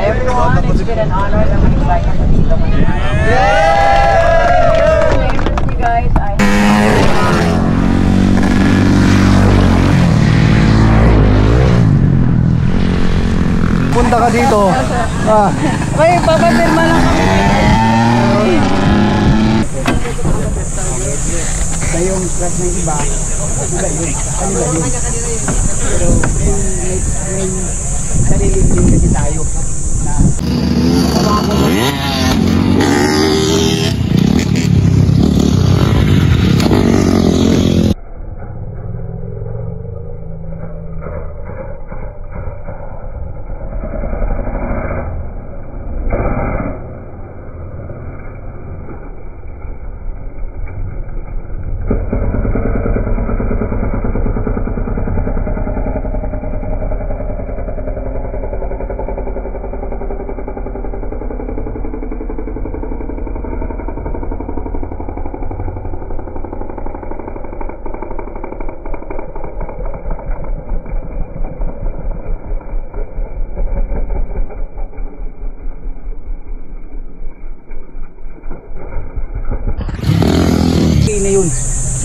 everyone. It's been an honor na mag-invite ako dito. You guys, punta ka dito. Okay, papapirma lang kami. Yung class ng iba, kanila yun. Pero may sarili din kasi tayo na na yun,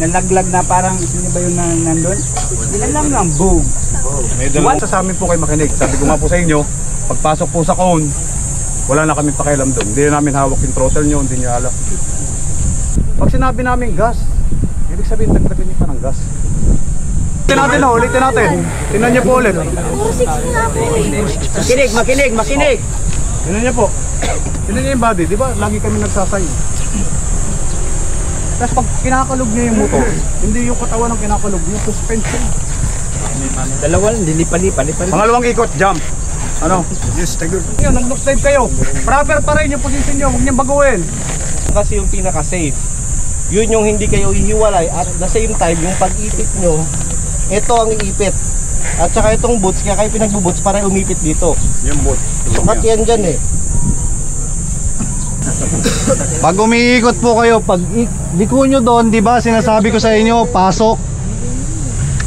nalaglag na parang, sino ba yun na nandun? Ilan lang, boom. May sa amin po kayo makinig. Sabi ko nga po sa inyo, pagpasok po sa cone, wala na kami pakialam doon. Hindi namin hawak yung throttle nyo, hindi nyo alam. Pag sinabi namin gas, ibig sabihin nagdagan nyo pa ng gas. Ulitin natin o, ulitin natin. Tingnan nyo po ulit. Makinig. Tingnan nyo po. Tingnan nyo yung body, di ba? Lagi kami nagsasay. Tapos pag kinakalog nyo yung motor, hindi yung katawan ng kinakalog, yung suspension. Dalawa lang, lipa-lipa. Pangalawang ikot, jump. Ano? Yes, tiger. Nag-lock dive kayo. Proper pa rin yung position nyo, huwag niyang baguhin. Kasi yung pinaka-safe, yun yung hindi kayo hihiwalay at at the same time, yung pag-ipit nyo, ito ang iipit. At saka itong boots, kaya kayo pinagbo-boots para umipit dito. Yung boot. Sukat yan dyan eh. Pag umiikot po kayo, pag liko nyo doon, di ba sinasabi ko sa inyo, pasok.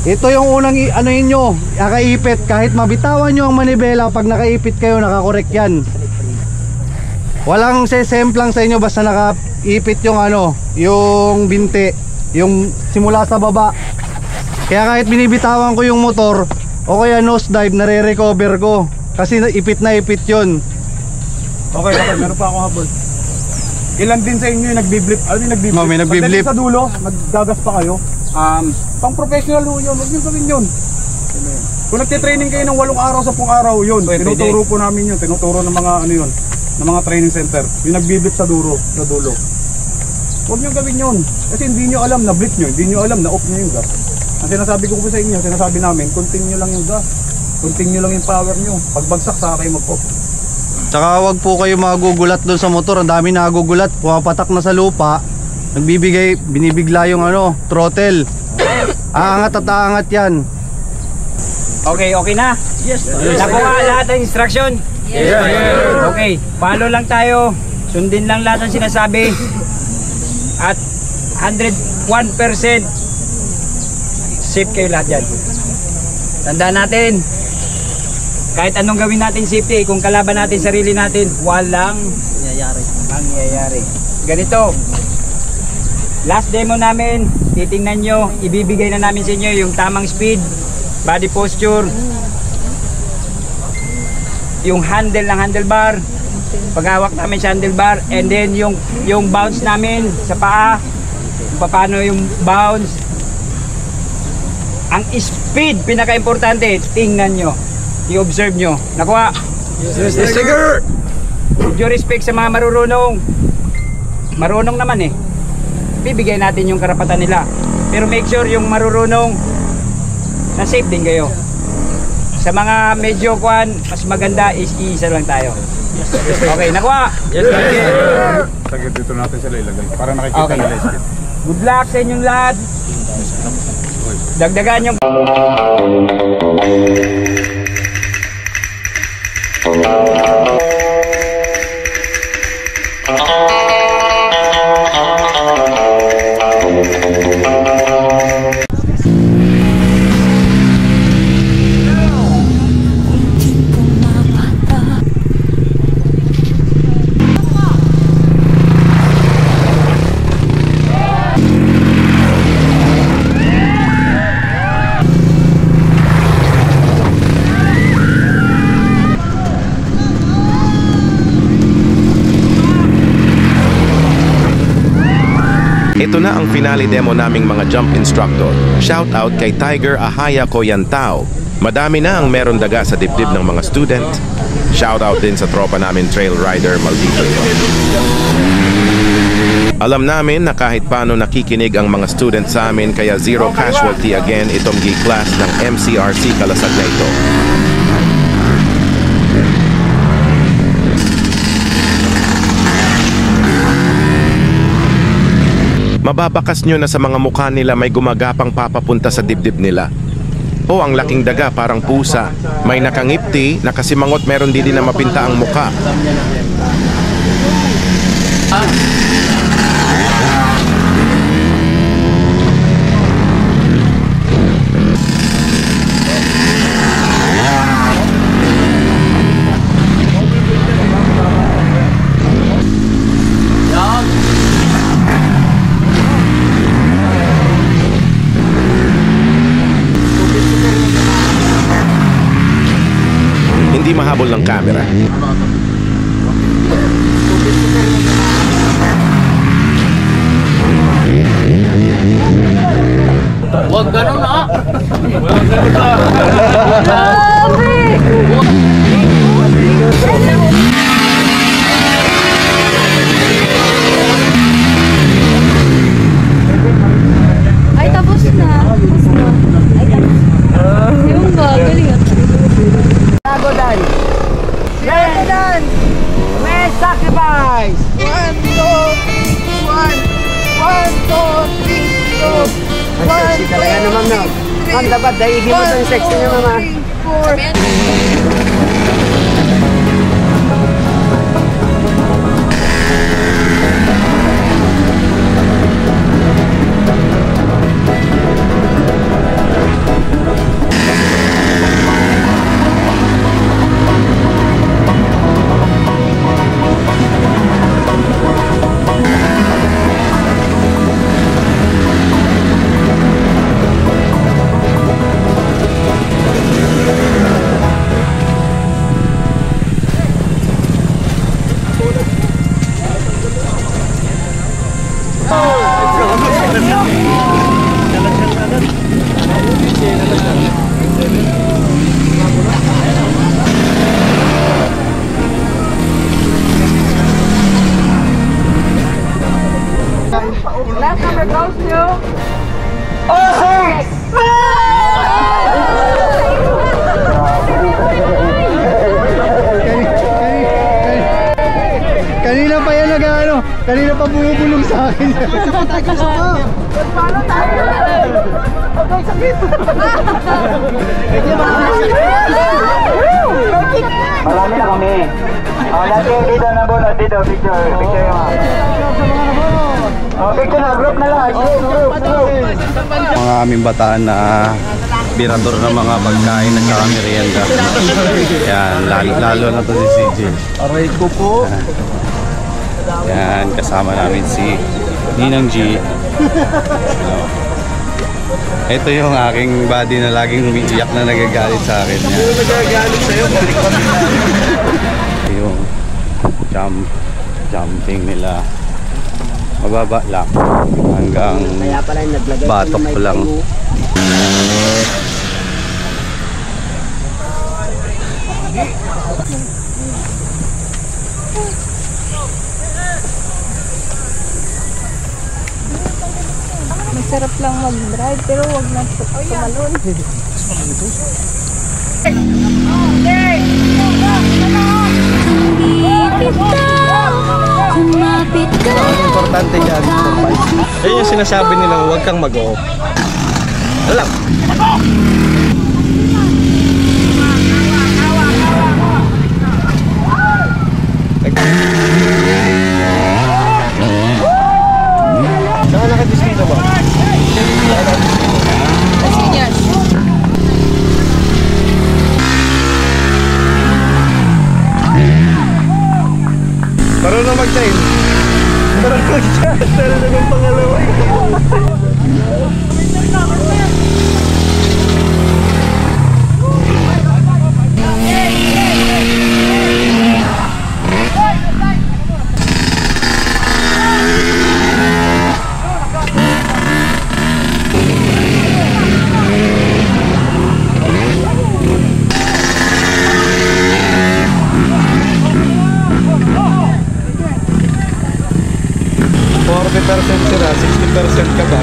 Ito yung unang ano inyo, nakaipit. Kahit mabitawan nyo ang manibela, pag nakaipit kayo, nakakorek yan. Walang sesemplang sa inyo basta nakaipit yung ano, yung binte, yung simula sa baba. Kaya kahit binibitawan ko yung motor, o kaya nose dive, nare-recover ko. Kasi ipit na ipit yun. Okay, meron pa ako habol. Ilan din sa inyo yung nagbiblip? Ano yung nagbiblip? May nagbiblip. Sa dulo, naggagas pa kayo. Pang professional yun, huwag nyo gawin yun. Kung nagtitraining kayo ng 8 araw, 10 araw yun, tinuturo po namin yun, tinuturo ng mga ano yun, ng mga training center. Yung nagbiblip sa dulo. Huwag nyo gawin yun. Kasi hindi nyo alam na blip nyo, hindi nyo alam na off nyo yung gas. Ang sinasabi ko po sa inyo, sinasabi namin, continue lang yung gas. Continue lang yung power nyo. Pagbagsak, saka kayo mag-off. Tsaka wag po kayo magugulat doon sa motor. Ang dami nagugulat, pumapatak na sa lupa, binibigla yung ano, throttle. Aangat at aangat yan. Okay na? Yes. Nakuha lahat ng instruction? Yes. Okay, follow lang tayo. Sundin lang lahat ng sinasabi. At 101% safe kayo lahat dyan. Tandaan natin, kahit anong gawin natin safety, kung kalaban natin sarili natin, walang mangyayari. Ganito, last demo namin, titingnan nyo, ibibigay na namin sa inyo yung tamang speed, body posture, yung handle ng handlebar, paghawak namin sa handlebar, and then yung bounce namin sa paa, paano yung bounce. Ang speed, pinaka-importante, tingnan nyo, i-observe nyo. Nakuha? Yes, Tiger! With due respect sa mga marunong naman eh, bibigay natin yung karapatan nila. Pero make sure yung marunong na safe din kayo. Sa mga medyo mas maganda is isa lang tayo. Okay, nakuha? Yes, Tiger, dito natin sila ilagay para nakikita nila yung speed. Good luck sa inyong lahat. Dagdagan yung Ito na ang finale demo naming mga jump instructor. Shout out kay Tiger Ahaya Koyantao. Madami na ang meron daga sa dibdib ng mga student. Shout out din sa tropa namin trail rider maldito ito. Alam namin na kahit paano nakikinig ang mga student sa amin kaya zero casualty again itong G-class ng MCRC Kalasag na ito. Mababakas nyo na sa mga mukha nila may gumagapang papapunta sa dibdib nila. O ang laking daga parang pusa. May nakangipti, nakasimangot, meron din na mapinta ang mukha. Hindi mahabol ng camera. Huwag ganun ha! Ay, tapos na. Tapos na. Ay, tapos na. Yung ba? Galing at. Tagodan! Tagodan! May sacrifice! 1, 2, 3, 1, 1, 2, 3, 2, Sexy talaga naman, no? Ma'am, dapat daigin mo yung sexy niyo, mama. 4. Last number goes to... Kanina pa yan nag-ano, kanina pa bumubulong sa akin. Paano tayo? Okay, sakit! Marami na kami. Natin dito na bunot. Dito, picture. Picture yung mga. Picture na, group na lang. Group. Mga aming bataan na birador ng mga pagkain at saka merienda. Yan, lalo na to si CJ. Aray ko po. Yan, kasama namin si Ninang G. Ito yung aking buddy na laging umiiyak na nagagalit sa akin. Yan. Nagagalit sa'yo. Yung jumping nila. Mababa lang. Hanggang Kaya pala yung naglagay. batok ko lang. Masarap lang mag-drive, pero wag na tumalon. Kumapit ka. Importante dyan, yun yung sinasabi nilang huwag kang mag-off. Alam. Saan nakadistinto ba? Marunong mag-train. Marunong mag-train. Meron na ng pangalawa. 60% ka ba?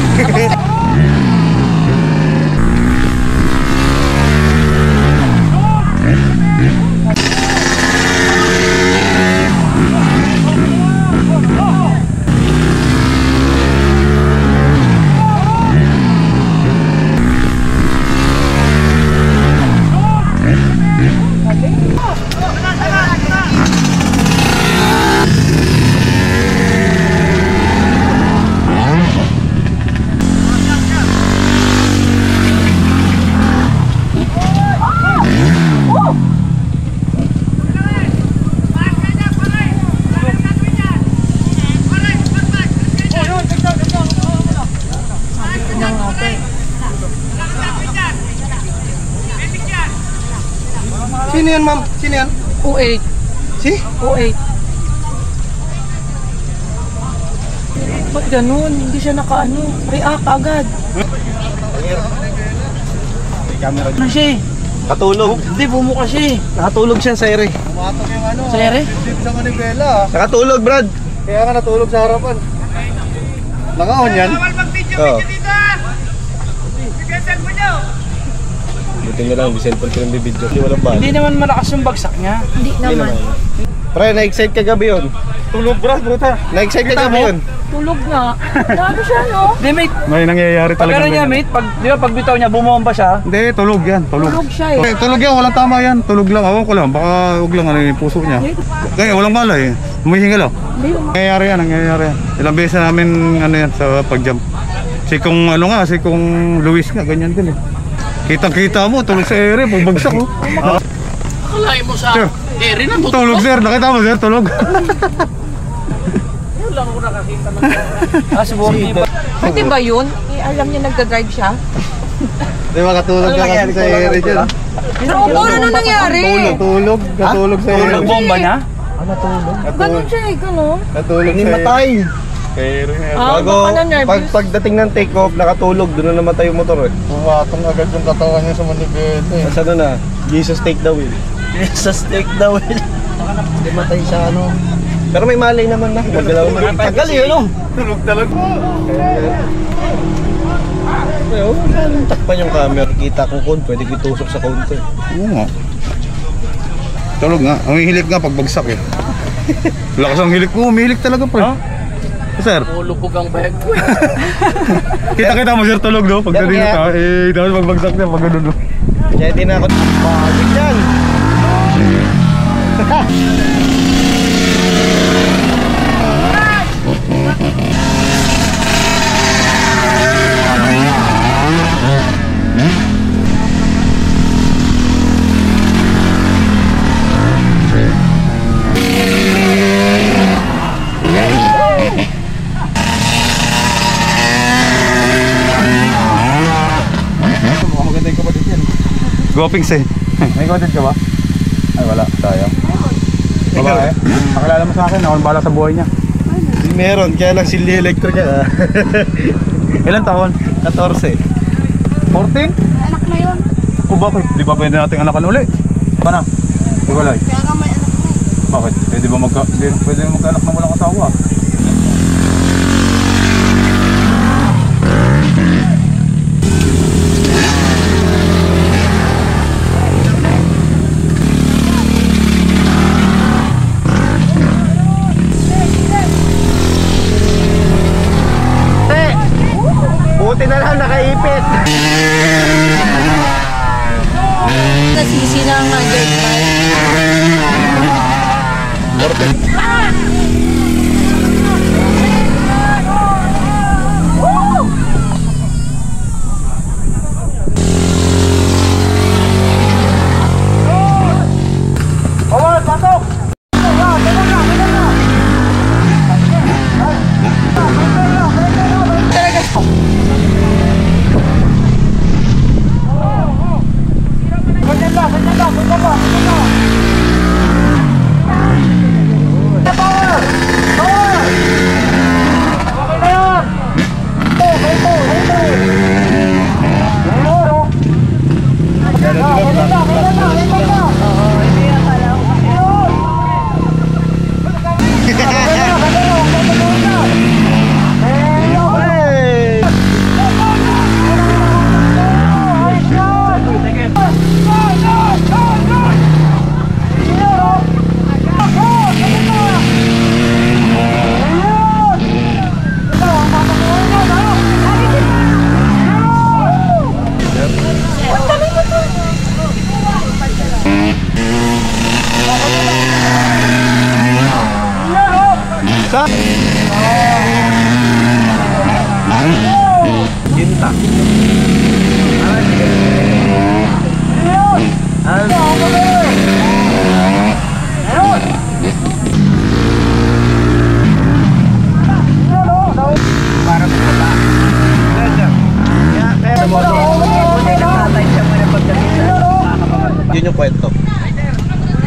Sino yan, ma'am? Sino yan? 08. Si? 08. Ba't ganun? Hindi siya nakaano. React agad. Ano siya eh? Katulog. Hindi, bumuka siya eh. Nakatulog siya sa ere. Pumatok yung ano. Sa ere? Dip sa manibela. Nakatulog, Brad. Kaya nga natulog sa harapan. Naka-on yan? Oo. Buti na lang, cellphone ko yung bibidyo. Hindi walang bala. Hindi naman malakas yung bagsak niya. Hindi naman. Pre, na-excite ka gabi yun. Tulog, Brad, bruta. Na-excite ka gabi yun. Tulog nga. Grabe siya, no? Hindi, mate. May nangyayari talaga. Pero niya, mate, di ba pag bitaw niya, bumomba siya? Hindi, tulog yan, tulog. Tulog siya eh. Tulog yan, walang tama yan. Tulog lang, awan ko lang. Baka huwag lang ano yung puso niya. Kaya walang bala eh. Humihingal oh. Nangyayari yan. Ilang beses namin ano yan sa pag-jump. Si kung ano nga, si kung Luis nga, ganyan din eh. Kitang-kita mo, tulog sa ere, pagbagsak oh. Akalain mo sa ere na Tulog sir, nakita mo sir, tulog. Yun lang ako nakakita ng siguro iba. Pwede ba yun? Eh, alam niya nagdadrive siya. Di ba katulog ka kasi sa ere dyan? Ano nangyari? Natulog sa ere. Nagbomba niya? Ganun siya eh, ganun. Natulog Hindi sa ere. matay. Baka na-nervous. Pagdating ng take off, nakatulog. Doon na namatay yung motor eh. Pumatong agad yung katawan niya sa manibela eh. Tapos ano na, Jesus take the wheel. Jesus take the wheel. Hindi matay sa ano. Pero may malay naman na. Magalaw na. Tagal yun oh. Tulog talaga. Ayun, takpan yung camera. Kita ko kon, pwede kitusok sa counter. Oo nga. Tulog nga, ang hilik nga pagbagsak eh. Lakas ang hilik mo, umihilik talaga pa. Sir, Lubog ang bag ko. kita mo sir tulog no? Pag ganito ka, eh dapat pagbagsak niya pag ganun no? Kaya din ako. Bagit yan. Gopings eh. May content ka ba? Ay wala, sayang. Babae? Pakilala mo sa akin, ako bala sa buhay niya. Hindi meron, kaya lang silly electric ka. Ilan taon? 14. 14? Anak na yun. O bakit? Di ba pwede nating anakan uli? Paano? Di walay. Kaya nga may anak na eh. Bakit? Pwede ba pwede magkaanak na walang asawa? Buti na lang nakaipit. Nasisi na nga dirt Power! Ginta. Yun yung kwento.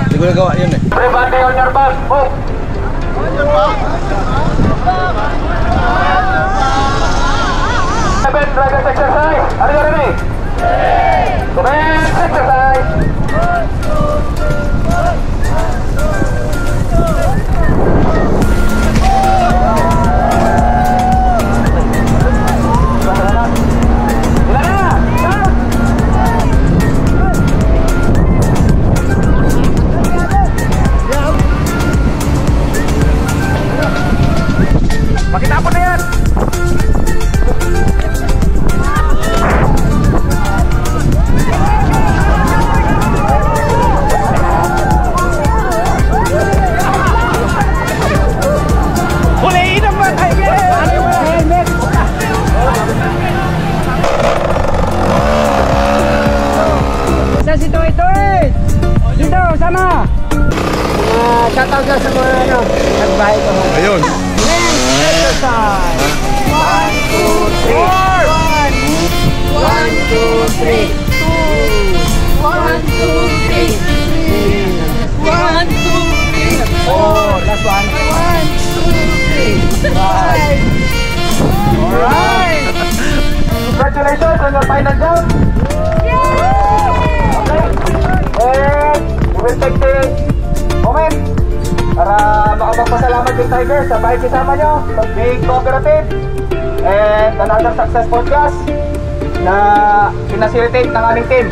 Hindi ko nagawa yun eh. Everybody on your back, move! Seven, dragons exercise. Are you ready? Commence exercise. Pakitapon na yan! Huliin ang mga tiger! Ano yung mga helmet? Isa si Toy Toy! Dito, sama! Shoutout lang sa mga nagbahay ko. Ayun. Exercise. 1, 2, 3. Last one. 1, 2, 3. 5. Alright. Congratulations on your final jump. Okay. And we will take the moment para makapagpasalamat yung Tiger sa bike kasama nyo, being cooperative, and another successful class na pinacilitate ng aming team.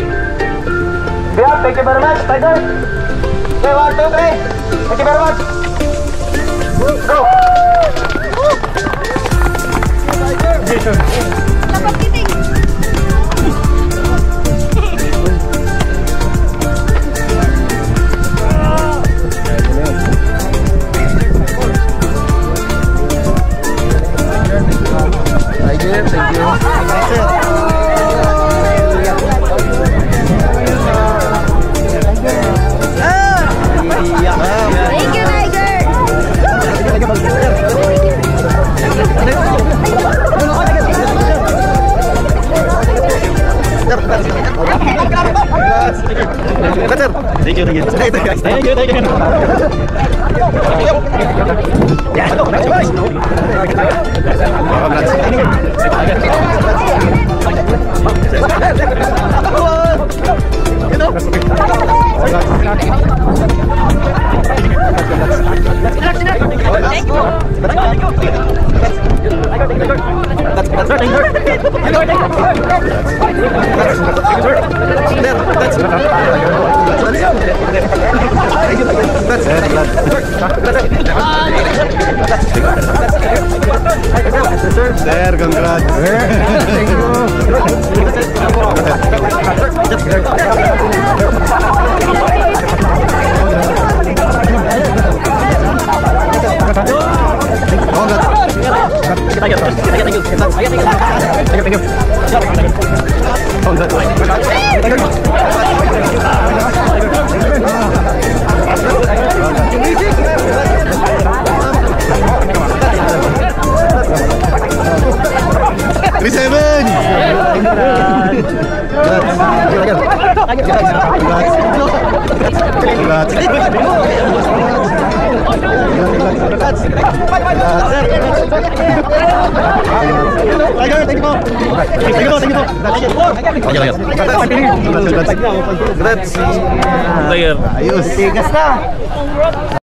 Yeah, thank you very much, Tiger. Okay, 1, 2, 3. Thank you very much. Go! Dapat kiting. Thank you, Sir, congrats. Thank you. Ayos. Tigas na.